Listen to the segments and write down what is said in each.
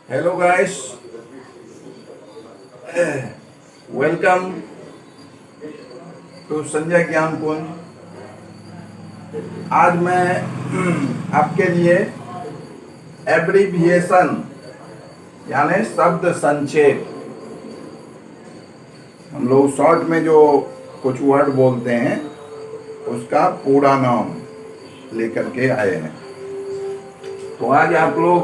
Hello guys, welcome to Sanjay ज्ञान कुंज। आज मैं आपके लिए एब्रीविएशन यानी शब्द संक्षेप, हम लोग शॉर्ट में जो कुछ वर्ड बोलते हैं उसका पूरा नाम लेकर के आए हैं। तो आज आप लोग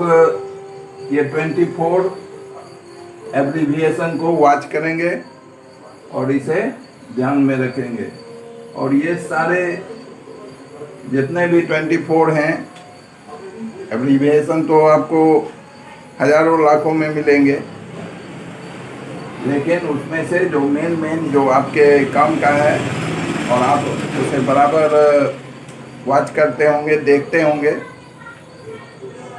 ये 24 एब्रीविएशन को वॉच करेंगे और इसे ध्यान में रखेंगे। और ये सारे जितने भी 24 हैं एब्रीविएशन तो आपको हजारों लाखों में मिलेंगे, लेकिन उसमें से जो मेन जो आपके काम का है और आप उसे बराबर वॉच करते होंगे, देखते होंगे,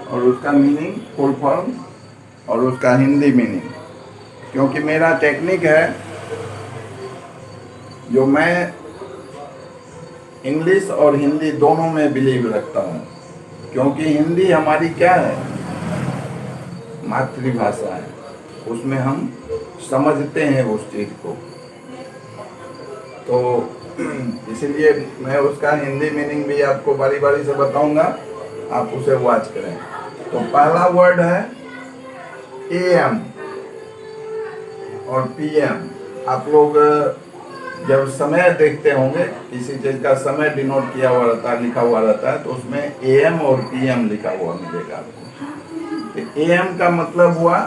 और उसका मीनिंग फुल फॉर्म और उसका हिंदी मीनिंग, क्योंकि मेरा टेक्निक है जो मैं इंग्लिश और हिंदी दोनों में बिलीव रखता हूँ, क्योंकि हिंदी हमारी क्या है, मातृभाषा है, उसमें हम समझते हैं उस चीज़ को। तो इसलिए मैं उसका हिंदी मीनिंग भी आपको बारी बारी से बताऊंगा, आप उसे वॉच करें। तो पहला वर्ड है AM और PM। आप लोग जब समय देखते होंगे, किसी चीज का समय डिनोट किया हुआ रहता है, लिखा हुआ रहता है, तो उसमें AM और PM लिखा हुआ मिलेगा आपको। तो AM का मतलब हुआ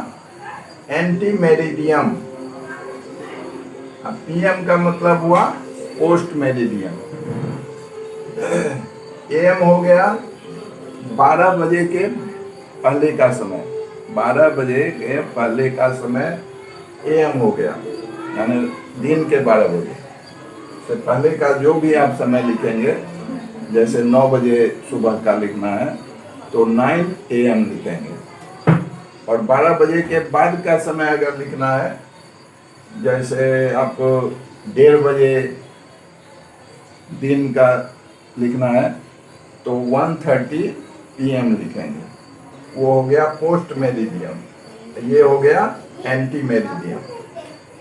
एंटी मेरिडियम, PM का मतलब हुआ पोस्ट मेरिडियम। AM हो गया 12 बजे के पहले का समय, 12 बजे के पहले का समय AM हो गया, यानी दिन के 12 बजे से पहले का जो भी आप समय लिखेंगे, जैसे 9 बजे सुबह का लिखना है तो 9 AM लिखेंगे। और 12 बजे के बाद का समय अगर लिखना है, जैसे आपको 1:30 बजे दिन का लिखना है तो 1:30 PM लिखेंगे। वो हो गया पोस्ट मेरिडियम, ये हो गया एंटी मेरिडियम।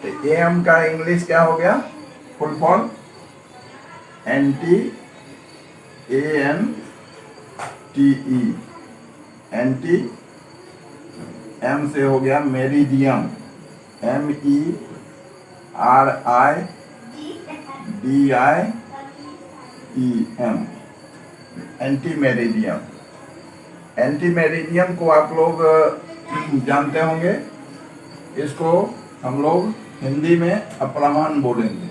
तो AM का इंग्लिश क्या हो गया, full form anti, ANTE, anti. M से हो गया meridiem, MERIDIEM, anti meridiem. Anti meridiem को आप लोग जानते होंगे, इसको हम लोग हिंदी में अपराह्न बोलेंगे,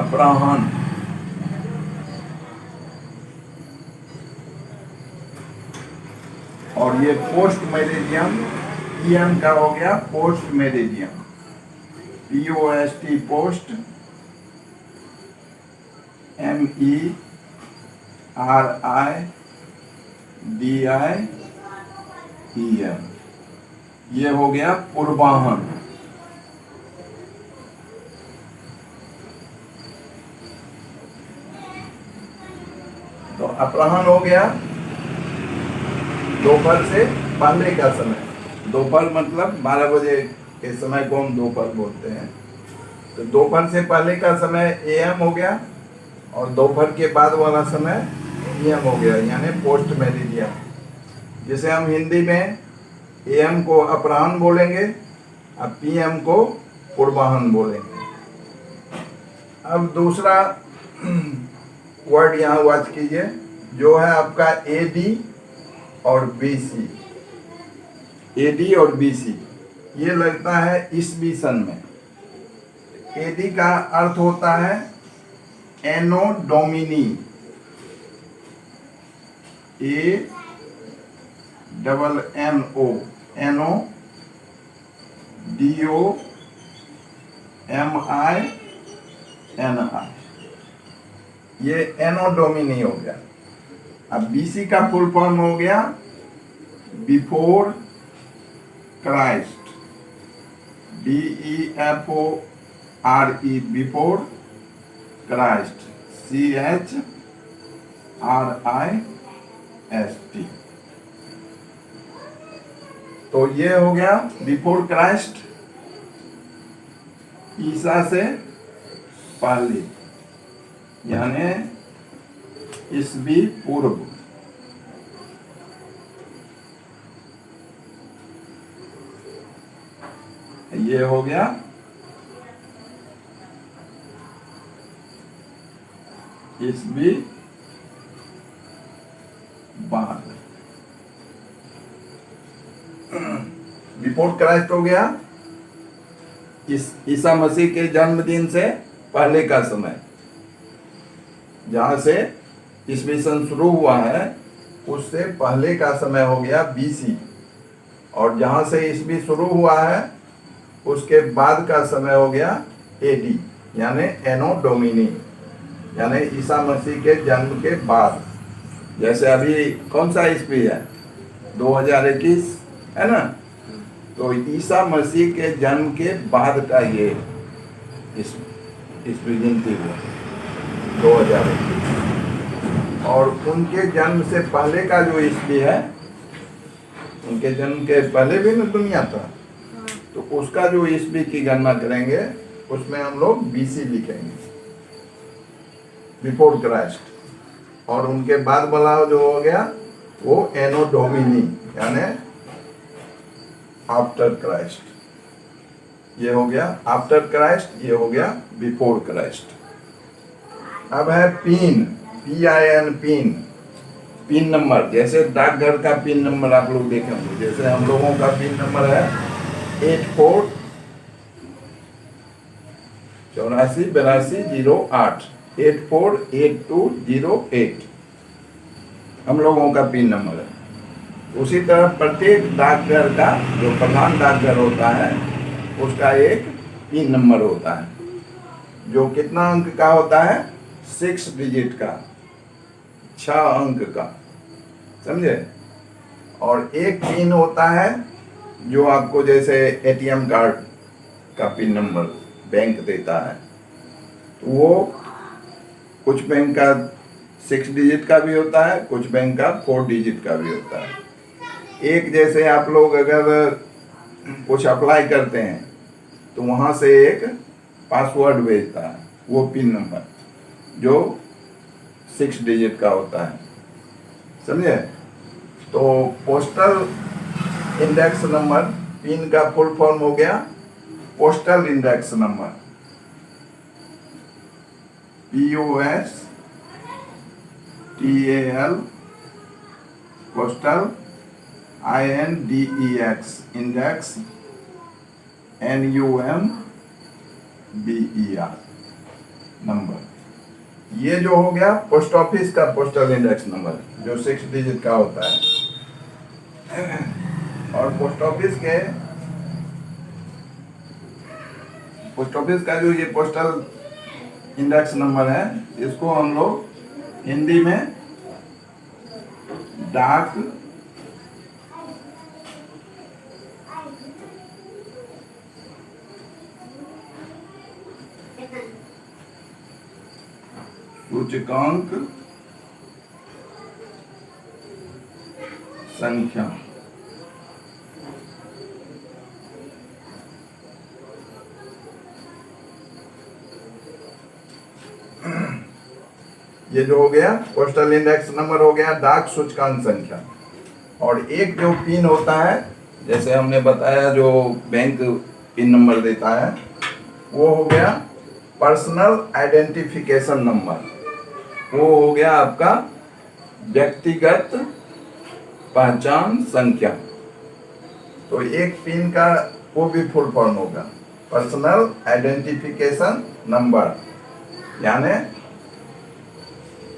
अपराह्न। और ये पोस्ट मेरिडियम, PM का हो गया post meridiem, POST post, MERIDIEM, ये हो गया पूर्वाह्न। तो अपराह्न हो गया दोपहर से पहले का समय, दोपहर मतलब 12 बजे के समय को हम दोपहर बोलते हैं। तो दोपहर से पहले का समय AM हो गया, और दोपहर के बाद वाला समय PM हो गया, यानी पोस्ट मेरिडियम, जिसे हम हिंदी में AM को अपराह्न बोलेंगे और PM को पूर्वाह्न बोलेंगे। अब दूसरा वर्ड यहाँ वॉच कीजिए, जो है आपका AD और BC। AD और BC ये लगता है ईस्वी सन में। AD का अर्थ होता है एनो डोमिनी, ANNO, एनो DOMINI, ये एनो डोमिनी हो गया। अब BC का फुल फॉर्म हो गया before Christ, BEFORE, before Christ, CHRIST। तो ये हो गया बिफोर क्राइस्ट, ईसा से पहले, यानी ईसवी पूर्व। ये हो गया ईसवी बाद। बिफोर क्राइस्ट हो गया ईसा मसीह के जन्मदिन से पहले का समय, जहां से ईसवी सन शुरू हुआ है उससे पहले का समय हो गया बीसी, और जहां से ईसवी शुरू हुआ है उसके बाद का समय हो गया एडी, यानी एनो डोमिनी, यानी ईसा मसीह के जन्म के बाद। जैसे अभी कौन सा ईस्वी है, 2021 है ना, तो ईसा मसीह के जन्म के बाद का ये ईस्वी गिनती हुआ 2021। और उनके जन्म से पहले का जो ईस्वी है, उनके जन्म के पहले भी ना दुनिया था, तो उसका जो ईस्वी की गणना करेंगे उसमें हम लोग बीसी लिखेंगे, बिफोर क्राइस्ट। और उनके बाद वाला जो हो गया वो एनो डोमिनी, यानी आफ्टर क्राइस्ट। ये हो गया आफ्टर क्राइस्ट, ये हो गया बिफोर क्राइस्ट। अब है pin, PIN, pin, pin number. जैसे डाकघर का पिन नंबर आप लोग देखेंगे, जैसे हम लोगों का पिन नंबर है 848208, 848208 हम लोगों का पिन नंबर है। उसी तरह प्रत्येक डाकघर का जो प्रधान डाकघर होता है उसका एक पिन नंबर होता है, जो कितना अंक का होता है, 6 डिजिट का, 6 अंक का, समझे। और एक पिन होता है जो आपको जैसे ATM कार्ड का पिन नंबर बैंक देता है, तो वो कुछ बैंक का 6 डिजिट का भी होता है, कुछ बैंक का 4 डिजिट का भी होता है। एक जैसे आप लोग अगर कुछ अप्लाई करते हैं तो वहाँ से एक पासवर्ड भेजता है, वो पिन नंबर जो 6 डिजिट का होता है, समझे। तो पोस्टल इंडेक्स नंबर, पिन का फुल फॉर्म हो गया postal index number, POSTAL, postal INDEX, index NUMBER number. ये जो हो गया पोस्ट ऑफिस का पोस्टल इंडेक्स नंबर, जो 6 डिजिट का होता है। और पोस्ट ऑफिस का जो ये पोस्टल इंडेक्स नंबर है, इसको हम लोग हिंदी में डाक सूचकांक संख्या, ये जो हो गया पोस्टल इंडेक्स नंबर हो गया डाक सूचकांक संख्या। और एक जो पिन होता है, जैसे हमने बताया जो बैंक पिन नंबर देता है, वो हो गया पर्सनल आइडेंटिफिकेशन नंबर, वो हो गया आपका व्यक्तिगत पहचान संख्या। तो एक पिन का वो भी फुल फॉर्म होगा पर्सनल आइडेंटिफिकेशन नंबर, यानी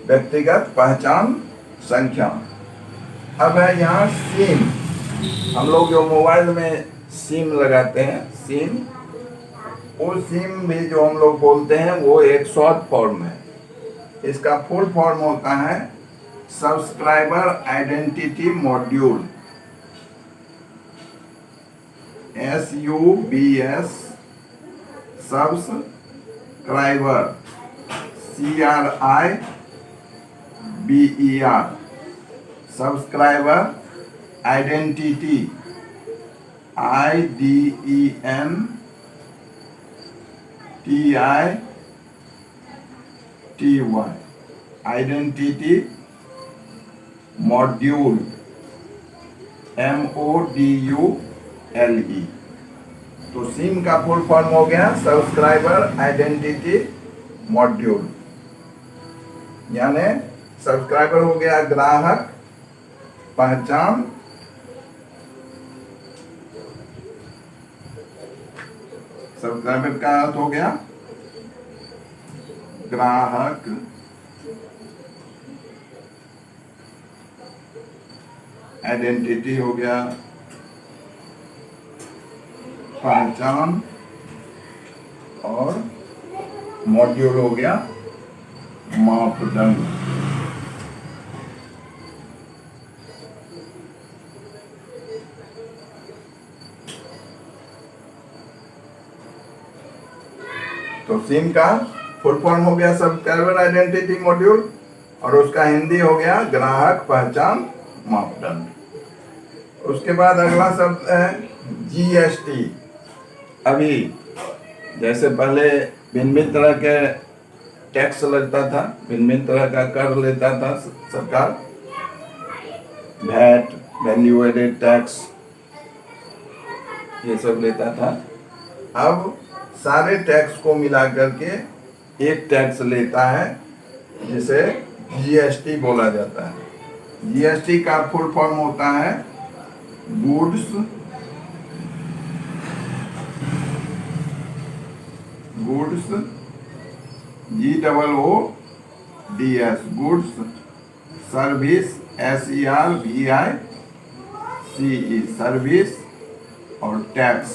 व्यक्तिगत पहचान संख्या। अब है यहाँ सिम, हम लोग जो मोबाइल में सिम लगाते हैं, सिम, वो सिम भी जो हम लोग बोलते हैं वो एक शॉर्ट फॉर्म है। इसका फुल फॉर्म होता है subscriber identity module, SUBS, subscriber, CRIBER, subscriber identity IDENTITY identity module MODULE। तो सिम का फुल फॉर्म हो गया सब्सक्राइबर आइडेंटिटी मॉड्यूल, यानी सब्सक्राइबर हो गया ग्राहक पहचान, सब्सक्राइबर का अर्थ हो गया ग्राहक आइडेंटिटी हो गया पहचान और मॉड्यूल हो गया मापदंड। तो सिम का फुल फॉर्म हो गया सब्सक्राइबर आइडेंटिटी मॉड्यूल और उसका हिंदी हो गया ग्राहक पहचान मापदंड। उसके बाद अगला शब्द है GST। अभी जैसे पहले भिन्न भिन्न तरह के टैक्स लगता था, भिन्न भिन्न तरह का कर लेता था सरकार, वैट, वैल्यू एडेड टैक्स, ये सब लेता था। अब सारे टैक्स को मिला करके एक टैक्स लेता है जिसे GST बोला जाता है। GST का फुल फॉर्म होता है goods GOODS goods service SERVICE service और tax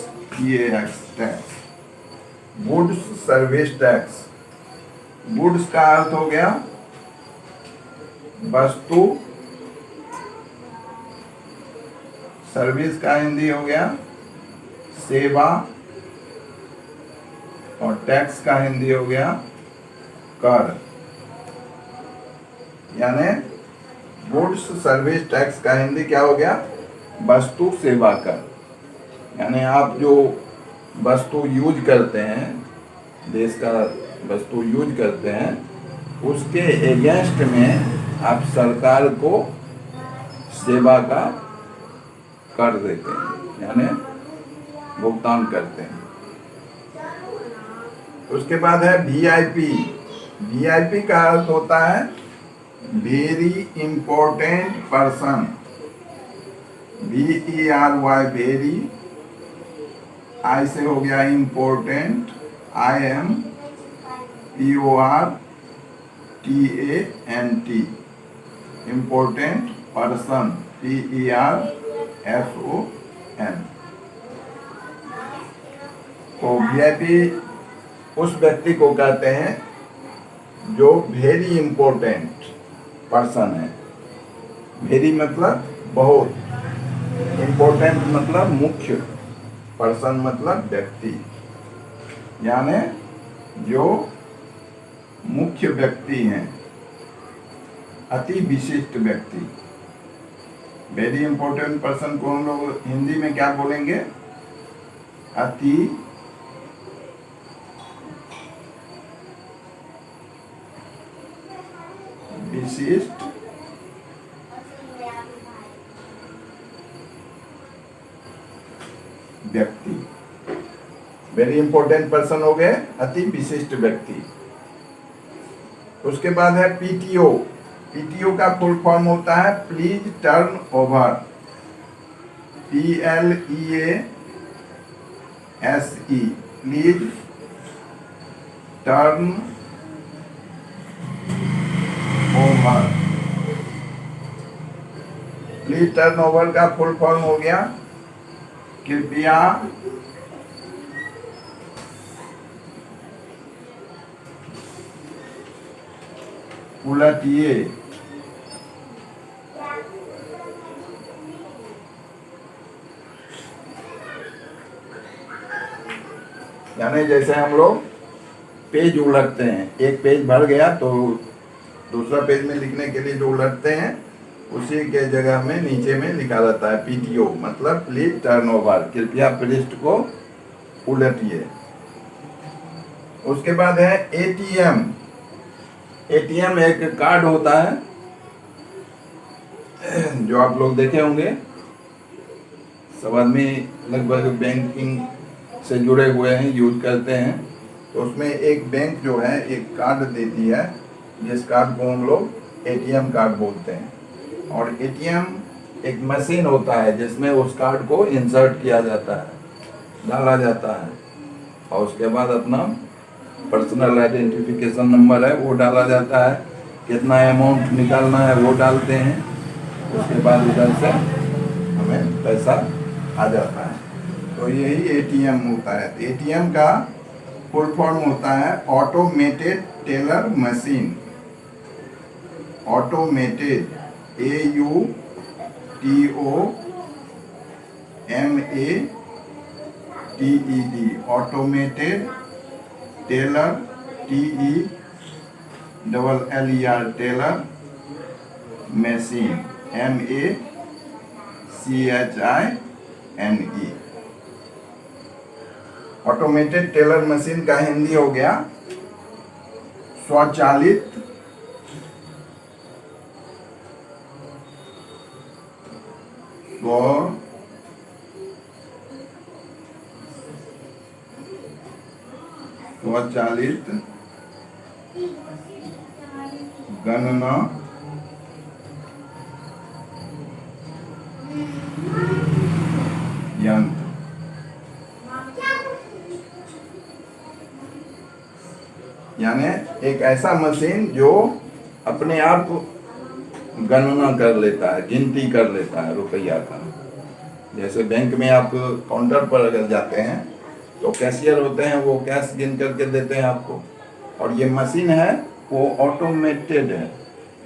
tax. Goods service tax. Goods का अर्थ हो गया वस्तु, सर्विस का हिंदी हो गया सेवा और टैक्स का हिंदी हो गया कर। यानी गुड्स सर्विस टैक्स का हिंदी क्या हो गया वस्तु सेवा कर। यानी आप जो वस्तु यूज करते हैं, देश का वस्तु यूज करते हैं, उसके एगेंस्ट में आप सरकार को सेवा का कर देते हैं, यानी भुगतान करते हैं। उसके बाद है VIP। VIP का अर्थ होता है very important person. VERY very, I से हो गया important, IMPORTANT important person PERSON। तो VIP उस व्यक्ति को कहते हैं जो वेरी इंपॉर्टेंट पर्सन है। वेरी मतलब बहुत, इंपॉर्टेंट मतलब मुख्य, पर्सन मतलब व्यक्ति, यानी जो मुख्य व्यक्ति हैं, अति विशिष्ट व्यक्ति। वेरी इंपॉर्टेंट पर्सन को हम लोग हिंदी में क्या बोलेंगे अति विशिष्ट व्यक्ति। वेरी इंपॉर्टेंट पर्सन हो गए अति विशिष्ट व्यक्ति। उसके बाद है PTO। PTO का फुल फॉर्म होता है please turn over. PLEASE please turn over. Please turn over का फुल फॉर्म हो गया कृपया उलटिए। यानी जैसे हम लोग पेज उलटते हैं, एक पेज भर गया तो दूसरा पेज में लिखने के लिए जो उलटते हैं उसी के जगह में नीचे में लिखा रहता है पीटीओ, मतलब प्लीज टर्न ओवर, कृपया पृष्ठ को उलटिए। उसके बाद है एटीएम। एटीएम एक कार्ड होता है जो आप लोग देखे होंगे, सब आदमी लगभग बैंकिंग से जुड़े हुए हैं, यूज करते हैं। तो उसमें एक बैंक जो है एक कार्ड देती है, जिस कार्ड को हम लोग एटीएम कार्ड बोलते हैं। और एटीएम एक मशीन होता है जिसमें उस कार्ड को इंसर्ट किया जाता है, डाला जाता है, और उसके बाद अपना पर्सनल आइडेंटिफिकेशन नंबर है वो डाला जाता है, कितना अमाउंट निकालना है वो डालते हैं, उसके बाद इधर से हमें पैसा आ जाता है। तो यही एटीएम होता है। एटीएम का फुल फॉर्म होता है automated teller machine. Automated, AUTOMATED, automated teller, TELLER, teller machine, MACHINE। Automated teller machine का हिंदी हो गया स्वचालित स्वचालित गणना यंत्र। यानी एक ऐसा मशीन जो अपने आप गणना कर लेता है, गिनती कर लेता है रुपया का। जैसे बैंक में आप काउंटर पर अगर जाते हैं तो कैशियर होते हैं, वो कैश गिन करके देते हैं आपको, और ये मशीन है वो ऑटोमेटेड है,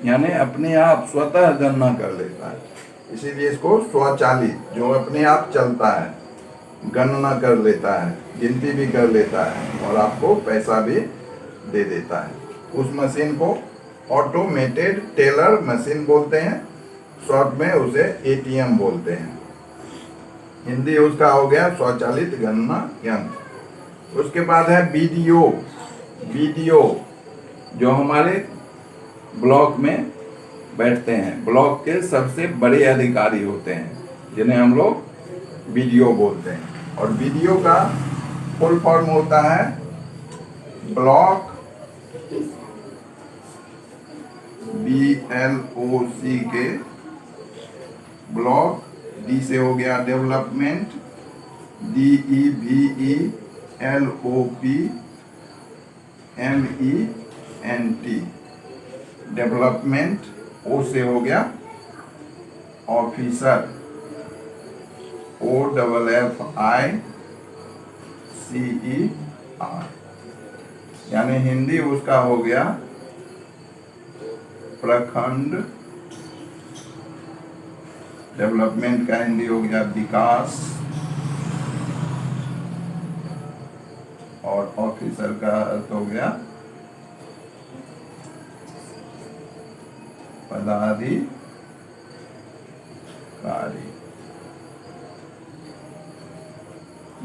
यानी अपने आप स्वतः गणना कर लेता है, इसीलिए इसको स्वचालित, जो अपने आप चलता है, गणना कर लेता है, गिनती भी कर लेता है और आपको पैसा भी दे देता है। उस मशीन को ऑटोमेटेड टेलर मशीन बोलते हैं, शॉर्ट में उसे एटीएम बोलते हैं। हिंदी उसका हो गया स्वचालित गणना यंत्र। उसके बाद है बीडीओ। बीडीओ जो हमारे ब्लॉक में बैठते हैं, ब्लॉक के सबसे बड़े अधिकारी होते हैं, जिन्हें हम लोग बीडीओ बोलते हैं। और बीडीओ का फुल फॉर्म होता है ब्लॉक, BLOCK, ब्लॉक, डी से हो गया डेवलपमेंट, DEVELOPMENT, डेवलपमेंट। ओ से हो गया ऑफिसर, OFFICER, यानी हिंदी उसका हो गया प्रखंड। डेवलपमेंट का हिंदी हो गया विकास, और ऑफिसर का अर्थ हो गया पदाधिकारी।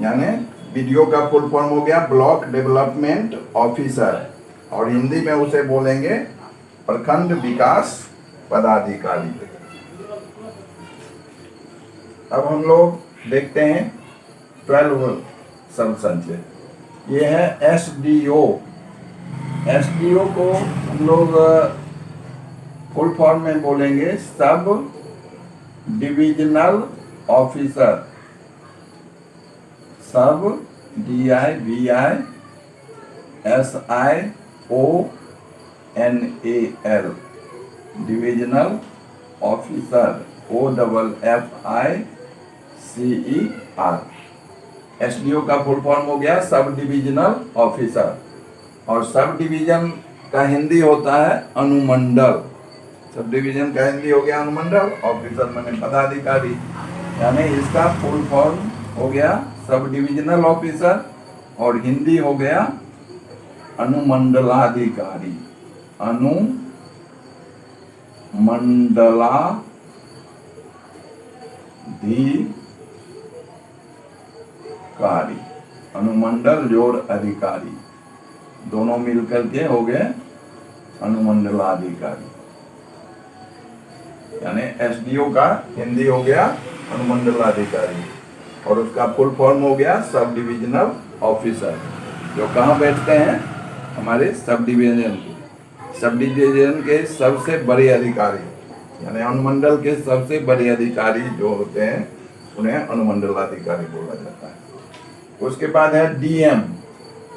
यानी बीडीओ का फुल फॉर्म हो गया ब्लॉक डेवलपमेंट ऑफिसर, और हिंदी में उसे बोलेंगे प्रखंड विकास पदाधिकारी। अब हम लोग देखते हैं 12 सब संचय। ये है SDO। SDO को हम लोग फुल फॉर्म में बोलेंगे सब डिविजनल ऑफिसर। सब DIVISIONAL, divisional officer, OFFICER। SDO का फुल फॉर्म हो गया सब डिविजनल ऑफिसर, और सब डिवीजन का हिंदी होता है अनुमंडल। सब डिवीजन का हिंदी हो गया अनुमंडल, ऑफिसर माने पदाधिकारी, यानी इसका फुल फॉर्म हो गया सब डिविजनल ऑफिसर, और हिंदी हो गया अनुमंडलाधिकारी। अनुमंडलाधिकारी। अधिकारी, अनुमंडल जोड़ अधिकारी, दोनों मिलकर के हो गए अनुमंडलाधिकारी। यानी एसडीओ का हिंदी हो गया अनुमंडलाधिकारी और उसका फुल फॉर्म हो गया सब डिविजनल ऑफिसर, जो कहाँ बैठते हैं, हमारे सब डिवीजन के सबसे बड़े अधिकारी, यानी अनुमंडल के सबसे बड़े अधिकारी जो होते हैं उन्हें अनुमंडलाधिकारी बोला जाता है। उसके बाद है डीएम।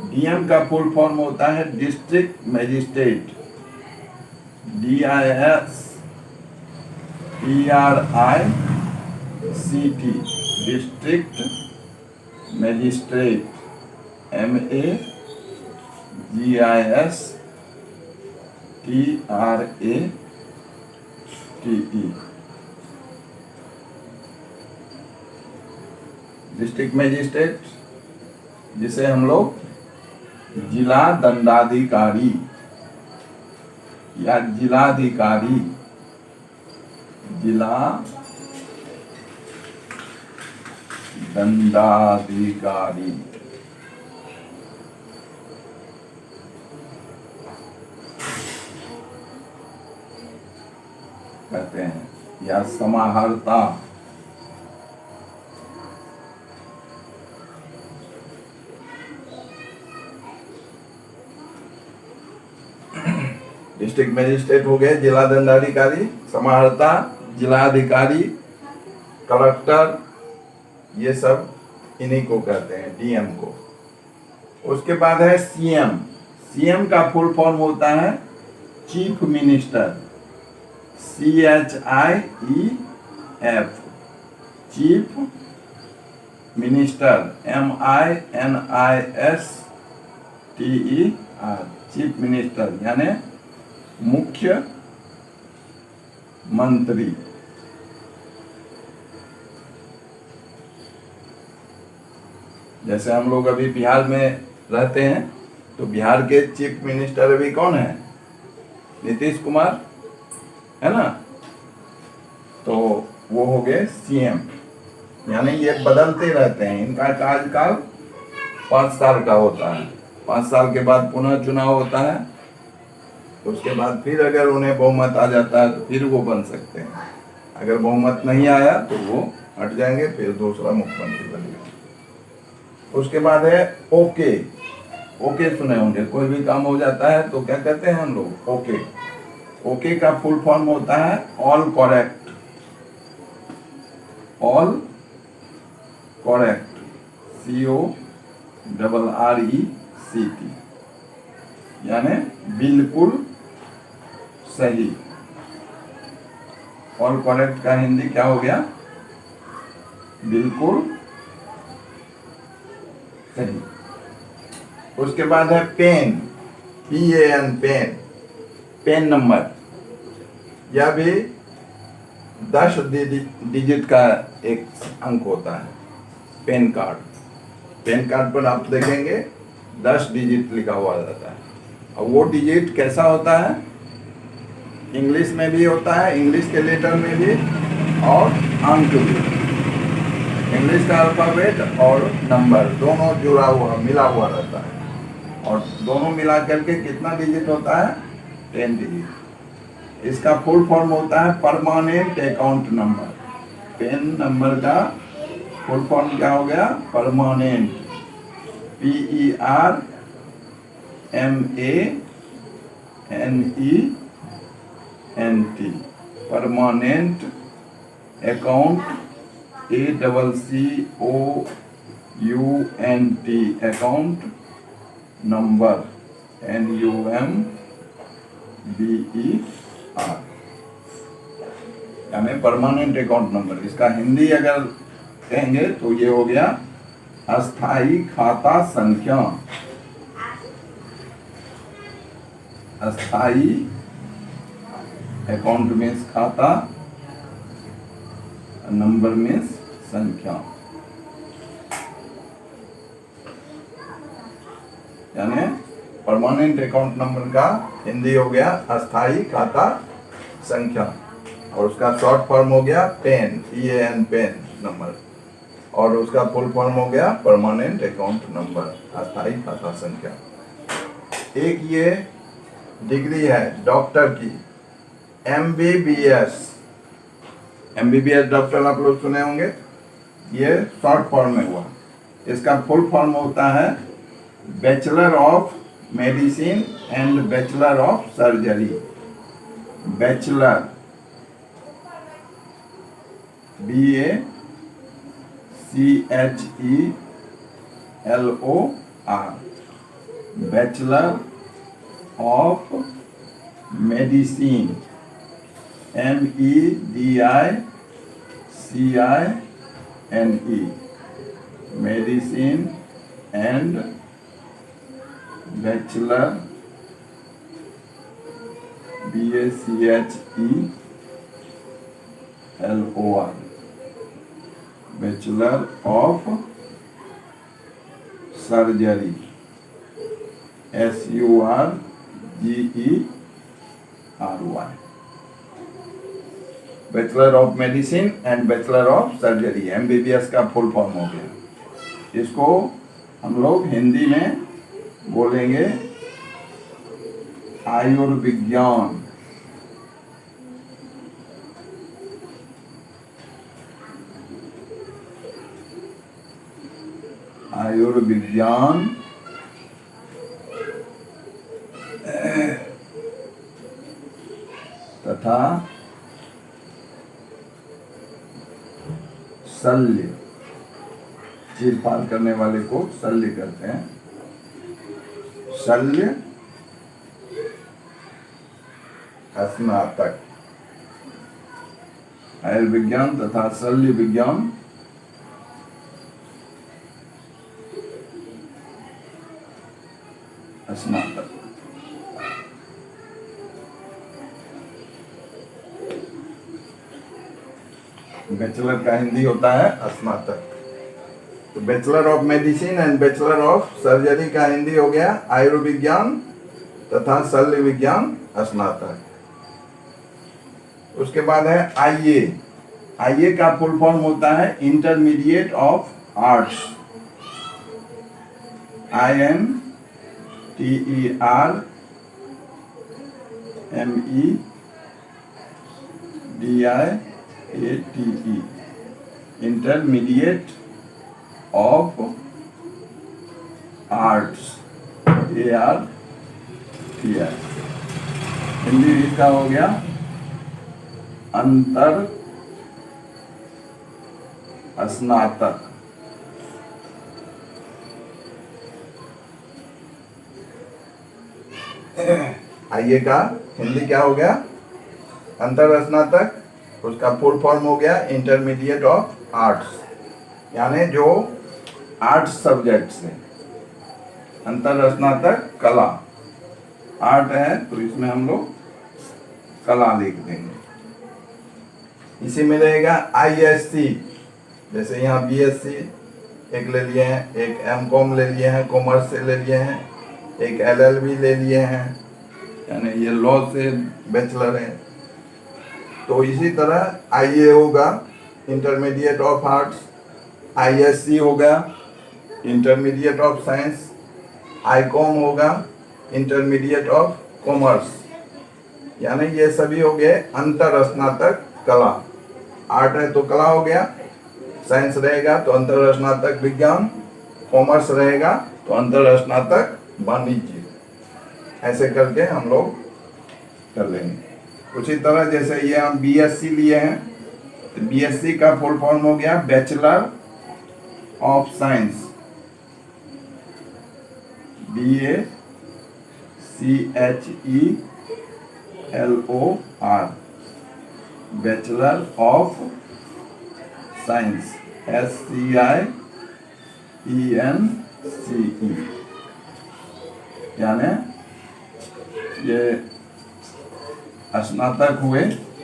डीएम का फुल फॉर्म होता है district magistrate, DISTRICT, district magistrate, MAGISTRATE। District magistrate जिसे हम लोग जिला दंडाधिकारी या जिलाधिकारी, जिला दंडाधिकारी कहते हैं, या समाहर्ता। डिस्ट्रिक्ट मजिस्ट्रेट हो गए, जिला दंडाधिकारी, समाहर्ता, जिलाधिकारी, कलेक्टर, ये सब इन्हीं को कहते हैं, डीएम को। उसके बाद है सीएम। सीएम का फुल फॉर्म होता है chief minister, CHIEF, chief minister, MINISTER, chief minister यानी मुख्य मंत्री। जैसे हम लोग अभी बिहार में रहते हैं तो बिहार के चीफ मिनिस्टर अभी कौन है, नीतीश कुमार है ना, तो वो हो गए सीएम। यानी ये बदलते रहते हैं, इनका कार्यकाल 5 साल का होता है, 5 साल के बाद पुनः चुनाव होता है, उसके बाद फिर अगर उन्हें बहुमत आ जाता है तो फिर वो बन सकते हैं, अगर बहुमत नहीं आया तो वो हट जाएंगे, फिर दूसरा मुख्यमंत्री बनेगा। उसके बाद है ओके। ओके सुने होंगे, कोई भी काम हो जाता है तो क्या कहते हैं हम लोग, ओके। ओके का फुल फॉर्म होता है all correct, all correct, CORRECT, यानी बिल्कुल सही। ऑल करेक्ट का हिंदी क्या हो गया, बिल्कुल सही। उसके बाद है PAN, PAN, PAN, PAN number, यह भी 10 डिजिट का एक अंक होता है। पेन कार्ड, पेन कार्ड पर आप देखेंगे 10 डिजिट लिखा हुआ रहता है, और वो डिजिट कैसा होता है, इंग्लिश में भी होता है, इंग्लिश के लेटर में भी और अंक भी, इंग्लिश का अल्फाबेट और नंबर दोनों जुड़ा हुआ मिला हुआ रहता है, और दोनों मिला करके कितना डिजिट होता है, 10 डिजिट। इसका फुल फॉर्म होता है permanent account number. PAN number का फुल फॉर्म क्या हो गया, permanent, PERMANENT, permanent account, ACCOUNT, account number, NUMBER, यानी परमानेंट अकाउंट नंबर। इसका हिंदी अगर कहेंगे तो ये हो गया अस्थाई खाता संख्या। अस्थाई अकाउंट मीन्स खाता, नंबर मीन्स संख्या, यानी परमानेंट अकाउंट नंबर का हिंदी हो गया अस्थाई खाता संख्या। और उसका शॉर्ट फॉर्म हो गया पेन, PAN पेन नंबर, और उसका फुल फॉर्म हो गया परमानेंट अकाउंट नंबर, अस्थायी खाता संख्या। एक ये डिग्री है डॉक्टर की, MBBS। MBBS डॉक्टर आप लोग सुने होंगे, ये शॉर्ट फॉर्म में हुआ। इसका फुल फॉर्म होता है bachelor of medicine and bachelor of surgery. Bachelor BACHELOR, bachelor of medicine, MEDICINE, medicine and bachelor BACHELOR, bachelor of surgery, SURGERY, bachelor of medicine and bachelor of surgery, MBBS का full form हो गया। इसको हम लोग हिंदी में बोलेंगे आयुर्विज्ञान। आयुर्विज्ञान तथा शल्य, चीरफाड़ करने वाले को शल्य कहते हैं। शल्य स्नातक, आयुर्विज्ञान तथा शल्य विज्ञान स्नातक। बैचलर का हिंदी होता है स्नातक। तो bachelor of medicine and bachelor of surgery का हिंदी हो गया आयुर्विज्ञान तथा शल्य विज्ञान स्नातक। उसके बाद है IA का फुल फॉर्म होता है intermediate of arts, INTERMEDIATE, intermediate of arts, ARTS। Hindi इसका हो गया अंतर स्नातक। IA का हिंदी क्या हो गया अंतर स्नातक, उसका फुल फॉर्म हो गया इंटरमीडिएट ऑफ आर्ट्स, यानी जो आर्ट्स सब्जेक्ट से। अंतर स्नातक कला, आर्ट है तो इसमें हम लोग कला लिख देंगे। इसी में रहेगा ISC, जैसे यहाँ BSc एक ले लिए हैं, एक MCOM ले लिए हैं, कॉमर्स से ले लिए हैं, एक LLB ले लिए हैं, यानी ये लॉ से बैचलर है। तो इसी तरह IA होगा इंटरमीडिएट ऑफ आर्ट्स, ISC होगा इंटरमीडिएट ऑफ साइंस, ICOM होगा इंटरमीडिएट ऑफ कॉमर्स, यानी ये सभी हो गए अंतर स्नातक कला। आर्ट है तो कला हो गया, साइंस रहेगा तो अंतर स्नातक विज्ञान, कॉमर्स रहेगा तो अंतर स्नातक वाणिज्य। ऐसे करके हम लोग कर लेंगे। उसी तरह जैसे ये हम BSc लिए हैं तो BSc का फुल फॉर्म हो गया bachelor of science, BACHELOR, bachelor of science, SCIENCE, यानी ये स्नातक हुए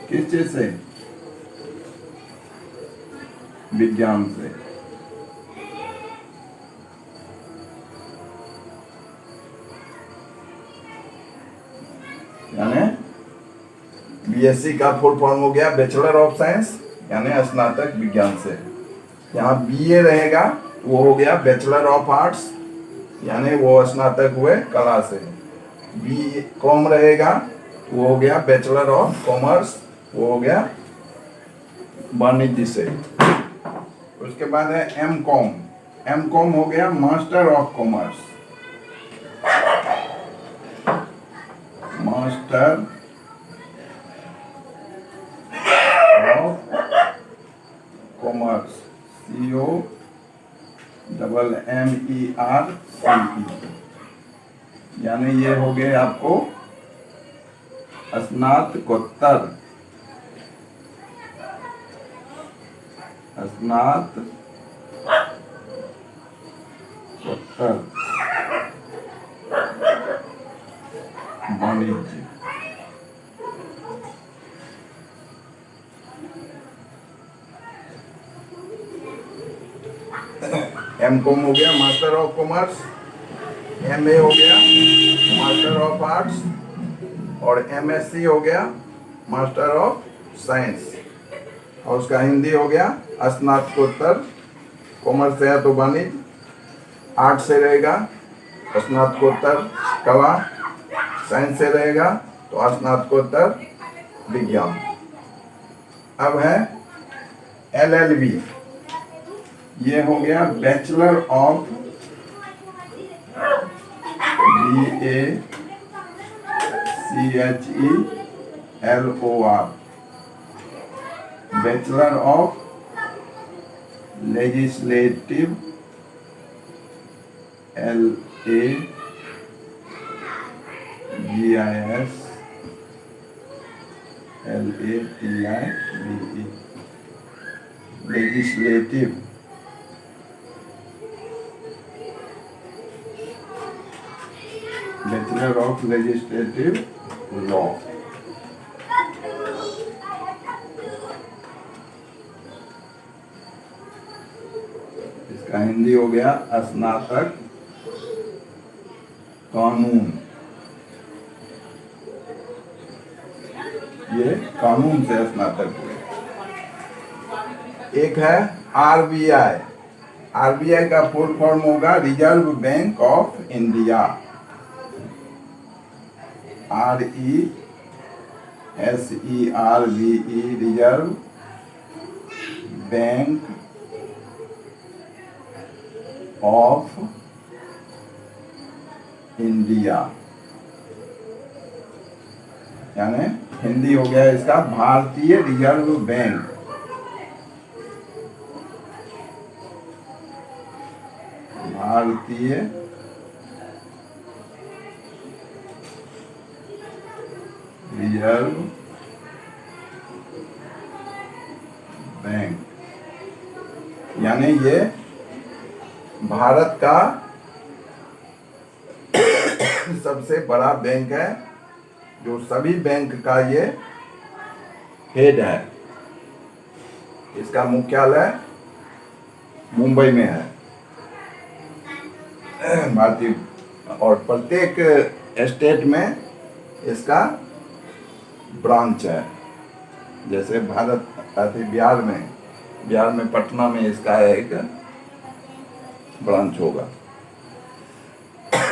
किस चीज से, विज्ञान से। यानी बीएससी का फुल फॉर्म हो गया बैचलर ऑफ साइंस, यानी स्नातक विज्ञान से। यहाँ बीए रहेगा वो हो गया बैचलर ऑफ आर्ट्स, यानी वो स्नातक हुए कला से। बी कॉम रहेगा वो हो गया बैचलर ऑफ कॉमर्स, वो हो गया वाणिज्य से। उसके बाद है एम कॉम। एम कॉम हो गया master of commerce, master of commerce, COMMERCE, यानी ये हो गए आपको स्नातकोत्तर, स्नातकोत्तर वाणिज्य। एम कॉम हो गया मास्टर ऑफ कॉमर्स, MA हो गया मास्टर ऑफ आर्ट्स, और MSc हो गया मास्टर ऑफ साइंस, और उसका हिंदी हो गया स्नातकोत्तर। कॉमर्स से है तो वाणिज्य, आर्ट से रहेगा स्नातकोत्तर कला, साइंस से रहेगा तो स्नातकोत्तर विज्ञान। अब है LLB, ये हो गया bachelor of BACHELOR, bachelor of legislative, LAGISLATIVE, legislative, bachelor of legislative law. इसका हिंदी हो गया स्नातक कानून, ये कानून से स्नातक हुए। एक है RBI, RBI का फुल फॉर्म होगा reserve bank of India, RESERVE, reserve bank of India, यानी हिंदी हो गया इसका भारतीय रिजर्व बैंक। भारतीय रिजर्व बैंक, यानी ये भारत का सबसे बड़ा बैंक है, जो सभी बैंक का ये हेड है। इसका मुख्यालय मुंबई में है भारतीय, और प्रत्येक स्टेट में इसका ब्रांच है। जैसे बिहार में पटना में इसका एक ब्रांच होगा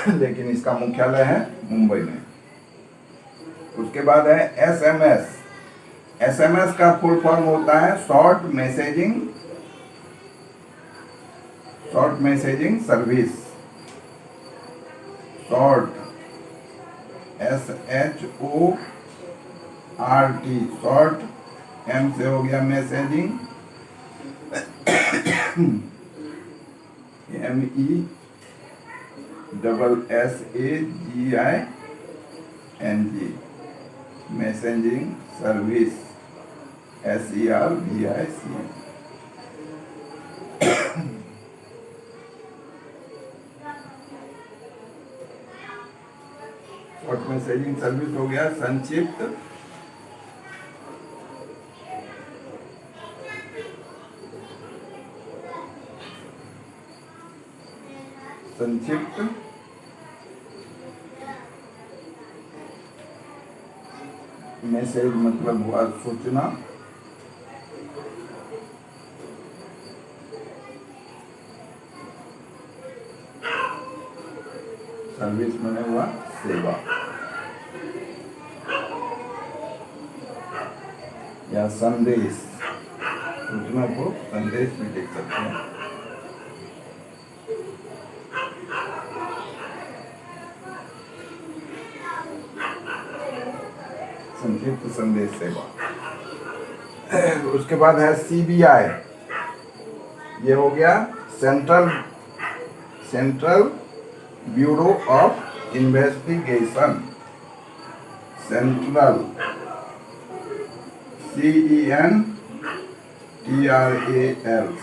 लेकिन इसका मुख्यालय है मुंबई में। उसके बाद है SMS। SMS का फुल फॉर्म होता है short messaging service, short SHORT, short, M से हो गया messaging, MESSAGING, messaging service, SERVICE। Short messaging service हो गया संक्षिप्त, में से मतलब हुआ सूचना, सर्विस मैंने हुआ सेवा, या संदेश, सूचना को संदेश भी लिख सकते हैं। संक्षिप्त संदेश सेवा। उसके बाद है सीबीआई, ये हो गया central bureau of investigation, central CENTRAL,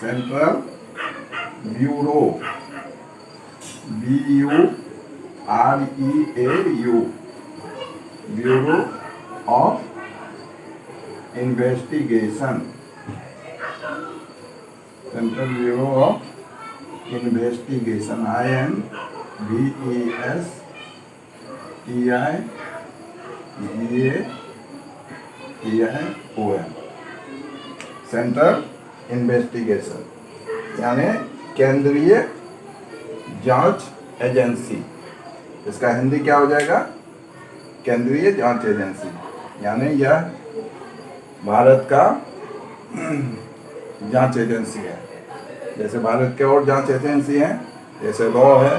central bureau BUREAU, bureau of investigation, central bureau of investigation, INVESTIGATION, central investigation यानी केंद्रीय जांच एजेंसी। इसका हिंदी क्या हो जाएगा? केंद्रीय जांच एजेंसी, यानी यह भारत का जांच एजेंसी है। जैसे भारत के और जांच एजेंसी हैं, जैसे लॉ है,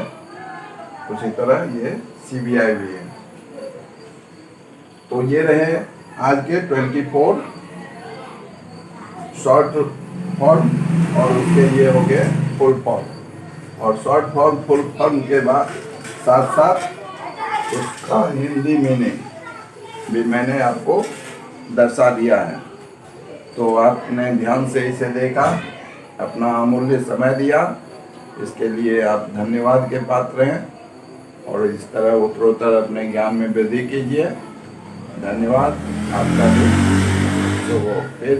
उसी तरह ये सीबीआई भी है। तो ये रहे आज के 24 शॉर्ट फॉर्म, और उसके ये हो गए फुल फॉर्म। और शॉर्ट फॉर्म फुल फॉर्म के बाद साथ साथ उसका हिंदी मीनिंग भी मैंने आपको दर्शा दिया है। तो आपने ध्यान से इसे देखा, अपना अमूल्य समय दिया, इसके लिए आप धन्यवाद के पात्र हैं। और इस तरह उत्तरोत्तर अपने ज्ञान में वृद्धि कीजिए। धन्यवाद, आपका भी शुभ हो। फिर